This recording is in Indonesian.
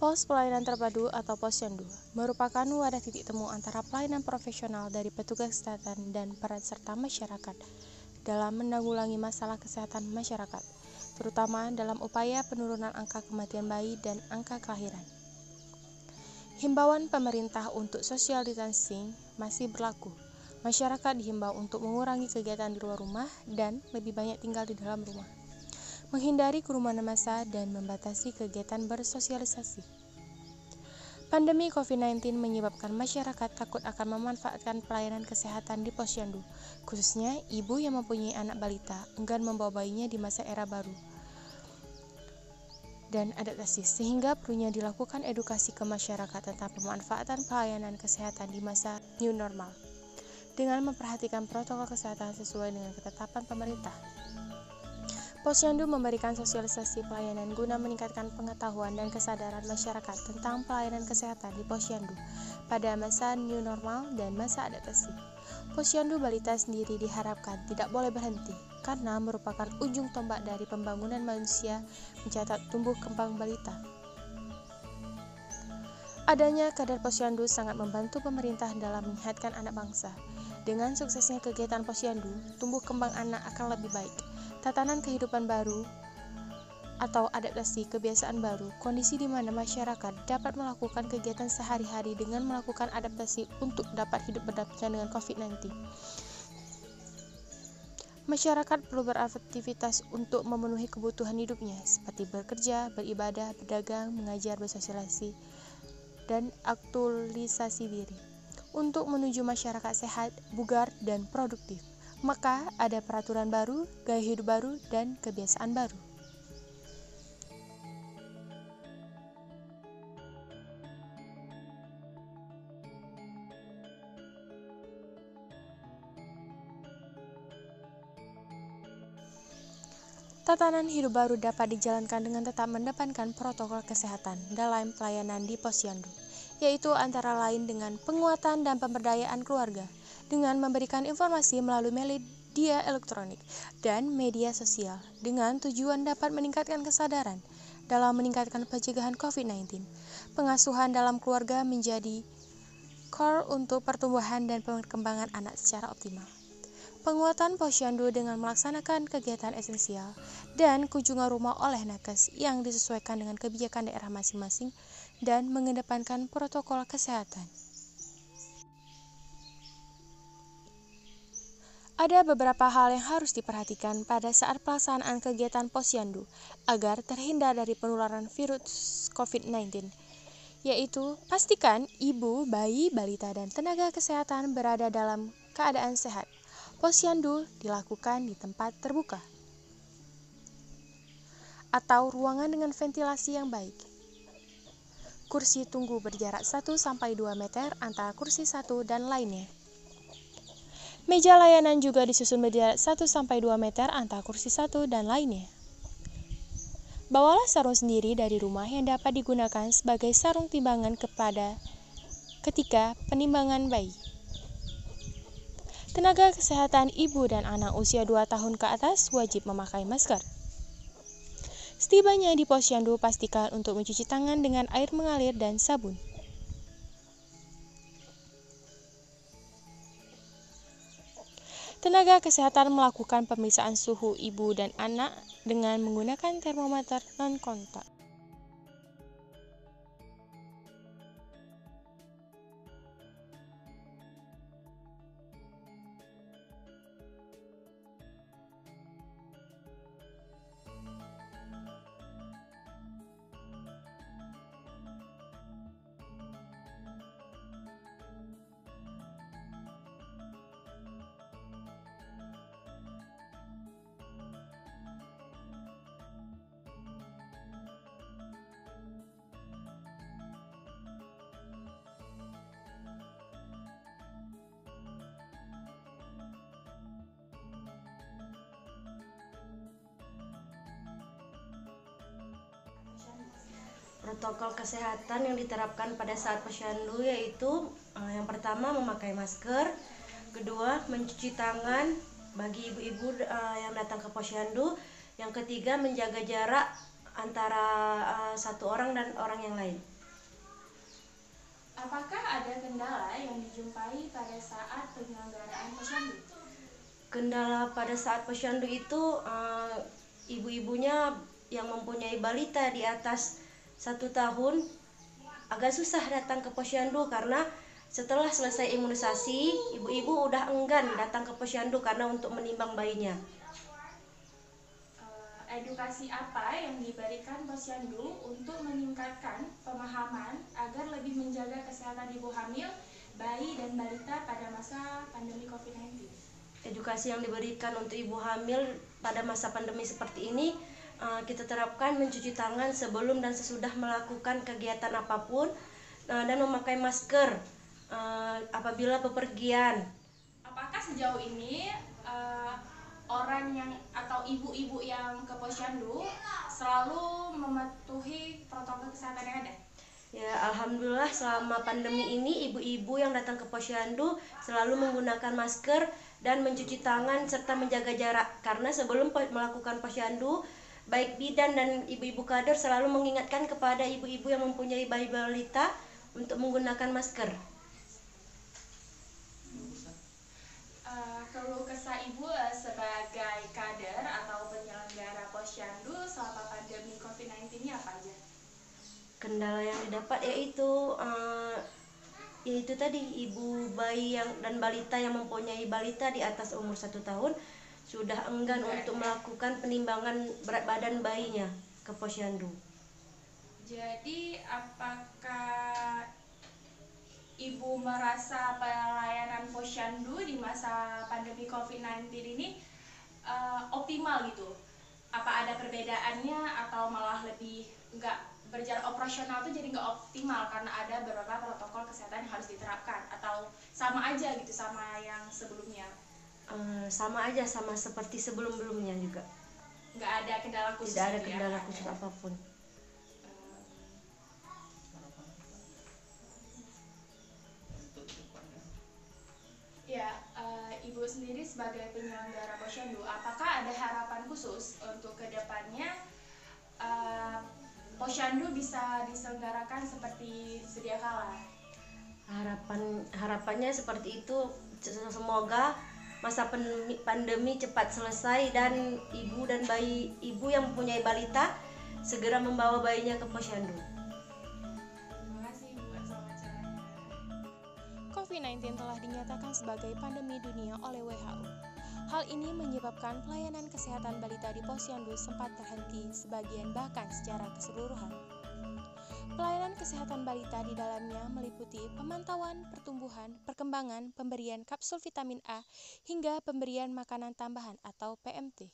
Pos Pelayanan Terpadu atau Posyandu merupakan wadah titik temu antara pelayanan profesional dari petugas kesehatan dan peran serta masyarakat dalam menanggulangi masalah kesehatan masyarakat, terutama dalam upaya penurunan angka kematian bayi dan angka kelahiran. Himbauan pemerintah untuk social distancing masih berlaku. Masyarakat dihimbau untuk mengurangi kegiatan di luar rumah dan lebih banyak tinggal di dalam rumah, menghindari kerumunan massa dan membatasi kegiatan bersosialisasi. Pandemi COVID-19 menyebabkan masyarakat takut akan memanfaatkan pelayanan kesehatan di posyandu, khususnya ibu yang mempunyai anak balita enggan membawa bayinya di masa era baru dan adaptasi, sehingga perlunya dilakukan edukasi ke masyarakat tentang pemanfaatan pelayanan kesehatan di masa new normal, dengan memperhatikan protokol kesehatan sesuai dengan ketetapan pemerintah. Posyandu memberikan sosialisasi pelayanan guna meningkatkan pengetahuan dan kesadaran masyarakat tentang pelayanan kesehatan di posyandu pada masa new normal dan masa adaptasi. Posyandu balita sendiri diharapkan tidak boleh berhenti karena merupakan ujung tombak dari pembangunan manusia mencatat tumbuh kembang balita. Adanya kadar posyandu sangat membantu pemerintah dalam menyehatkan anak bangsa. Dengan suksesnya kegiatan posyandu, tumbuh kembang anak akan lebih baik. Tatanan kehidupan baru atau adaptasi kebiasaan baru, kondisi di mana masyarakat dapat melakukan kegiatan sehari-hari dengan melakukan adaptasi untuk dapat hidup berdampingan dengan COVID-19. Masyarakat perlu beraktivitas untuk memenuhi kebutuhan hidupnya, seperti bekerja, beribadah, berdagang, mengajar, bersosialisasi, dan aktualisasi diri, untuk menuju masyarakat sehat, bugar, dan produktif. Maka ada peraturan baru, gaya hidup baru, dan kebiasaan baru. Tatanan hidup baru dapat dijalankan dengan tetap mendepankan protokol kesehatan dalam pelayanan di posyandu, yaitu antara lain dengan penguatan dan pemberdayaan keluarga, dengan memberikan informasi melalui media elektronik dan media sosial, dengan tujuan dapat meningkatkan kesadaran dalam meningkatkan pencegahan COVID-19. Pengasuhan dalam keluarga menjadi core untuk pertumbuhan dan perkembangan anak secara optimal. Penguatan posyandu dengan melaksanakan kegiatan esensial dan kunjungan rumah oleh nakes yang disesuaikan dengan kebijakan daerah masing-masing dan mengedepankan protokol kesehatan. Ada beberapa hal yang harus diperhatikan pada saat pelaksanaan kegiatan posyandu agar terhindar dari penularan virus COVID-19, yaitu pastikan ibu, bayi, balita, dan tenaga kesehatan berada dalam keadaan sehat. Posyandu dilakukan di tempat terbuka atau ruangan dengan ventilasi yang baik. Kursi tunggu berjarak 1-2 meter antara kursi satu dan lainnya. Meja layanan juga disusun berjarak 1-2 meter antara kursi satu dan lainnya. Bawalah sarung sendiri dari rumah yang dapat digunakan sebagai sarung timbangan ketika penimbangan bayi. Tenaga kesehatan ibu dan anak usia 2 tahun ke atas wajib memakai masker. Setibanya di posyandu, pastikan untuk mencuci tangan dengan air mengalir dan sabun. Tenaga kesehatan melakukan pemeriksaan suhu ibu dan anak dengan menggunakan termometer non-kontak. Protokol kesehatan yang diterapkan pada saat posyandu yaitu yang pertama memakai masker, kedua mencuci tangan bagi ibu-ibu yang datang ke posyandu, yang ketiga menjaga jarak antara satu orang dan orang yang lain. Apakah ada kendala yang dijumpai pada saat penyelenggaraan posyandu? Kendala pada saat posyandu itu ibu-ibunya yang mempunyai balita di atas 1 tahun agak susah datang ke posyandu karena setelah selesai imunisasi, ibu-ibu udah enggan datang ke posyandu karena untuk menimbang bayinya. Edukasi apa yang diberikan posyandu untuk meningkatkan pemahaman agar lebih menjaga kesehatan ibu hamil, bayi, dan balita pada masa pandemi COVID-19? Edukasi yang diberikan untuk ibu hamil pada masa pandemi seperti ini, kita terapkan mencuci tangan sebelum dan sesudah melakukan kegiatan apapun, dan memakai masker apabila bepergian. Apakah sejauh ini orang yang atau ibu-ibu yang ke posyandu selalu mematuhi protokol kesehatan yang ada? Ya, alhamdulillah selama pandemi ini ibu-ibu yang datang ke posyandu selalu menggunakan masker dan mencuci tangan serta menjaga jarak, karena sebelum melakukan posyandu, baik bidan dan ibu-ibu kader selalu mengingatkan kepada ibu-ibu yang mempunyai bayi balita untuk menggunakan masker. Keluh kesah ibu sebagai kader atau penyelenggara posyandu selama pandemi COVID-19 ini apa aja? Kendala yang didapat yaitu tadi ibu bayi dan balita yang mempunyai balita di atas umur 1 tahun sudah enggan untuk melakukan penimbangan berat badan bayinya ke posyandu. Jadi apakah ibu merasa pelayanan posyandu di masa pandemi COVID-19 ini optimal gitu? Apa ada perbedaannya atau malah lebih nggak berjalan operasional tuh jadi nggak optimal karena ada beberapa protokol kesehatan yang harus diterapkan, atau sama aja gitu sama yang sebelumnya? Sama aja, sama seperti sebelum-belumnya juga. Nggak ada kendala khusus? Tidak ada gitu kendala ya? khusus apapun. Ya, Ibu sendiri sebagai penyelenggara posyandu, apakah ada harapan khusus untuk kedepannya posyandu bisa diselenggarakan seperti sedia kala? Harapannya seperti itu, semoga masa pandemi cepat selesai dan ibu yang mempunyai balita segera membawa bayinya ke posyandu. COVID-19 telah dinyatakan sebagai pandemi dunia oleh WHO. Hal ini menyebabkan pelayanan kesehatan balita di posyandu sempat terhenti sebagian bahkan secara keseluruhan. Pelayanan kesehatan balita di dalamnya meliputi pemantauan pertumbuhan, perkembangan, pemberian kapsul vitamin A, hingga pemberian makanan tambahan atau PMT.